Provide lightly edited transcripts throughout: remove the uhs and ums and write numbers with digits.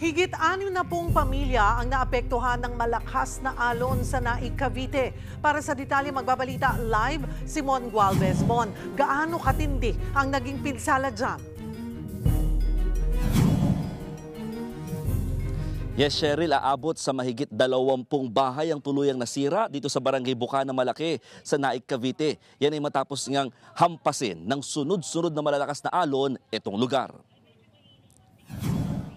Higit 60 pamilya ang naapektuhan ng malakas na alon sa Naik, Cavite. Para sa detalye magbabalita live si Mon Gualvez. Mon, gaano katindi ang naging pinsala dyan? Yes, Cheryl, aabot sa mahigit 20 bahay ang tuluyang nasira dito sa Barangay Bukana Malaki sa Naik, Cavite. Yan ay matapos ngang hampasin ng sunod-sunod na malalakas na alon itong lugar.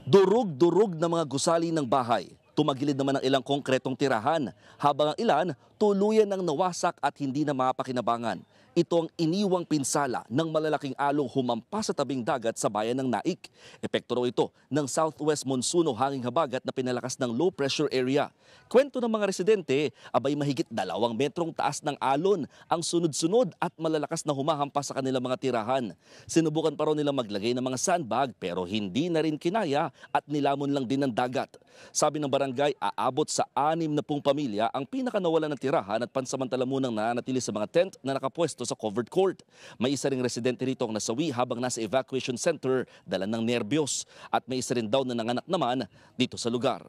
Durug-durug na mga gusali ng bahay. Tumagilid naman ang ilang konkretong tirahan, habang ang ilan tuluyan ng nawasak at hindi na mapakinabangan. Ito ang iniwang pinsala ng malalaking along humampas sa tabing dagat sa bayan ng Naik. Epekto raw ito ng southwest monsoon o hanging habagat na pinalakas ng low pressure area. Kwento ng mga residente, abay mahigit 2 metrong taas ng alon ang sunod-sunod at malalakas na humahampas sa kanilang mga tirahan. Sinubukan pa raw nila maglagay ng mga sandbag pero hindi na rin kinaya at nilamon lang din ng dagat. Sabi ng barangay, aabot sa 60 pamilya ang pinakanawalan ng tirahan at pansamantala munang nananatili sa mga tent na nakapwesto sa covered court. May isa ring residente rito ang nasawi habang nasa evacuation center dala ng nerbiyos at may isa rin daw na nanganak naman dito sa lugar.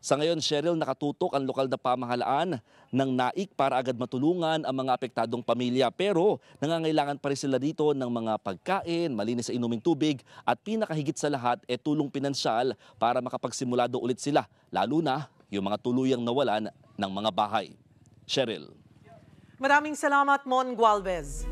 Sa ngayon, Cheryl, nakatutok ang lokal na pamahalaan ng Naik para agad matulungan ang mga apektadong pamilya. Pero nangangailangan pa rin sila dito ng mga pagkain, malinis sa inuming tubig at pinakahigit sa lahat tulong pinansyal para makapagsimulado ulit sila. Lalo na yung mga tuluyang nawalan ng mga bahay. Cheryl. Maraming salamat, Mon Gualvez.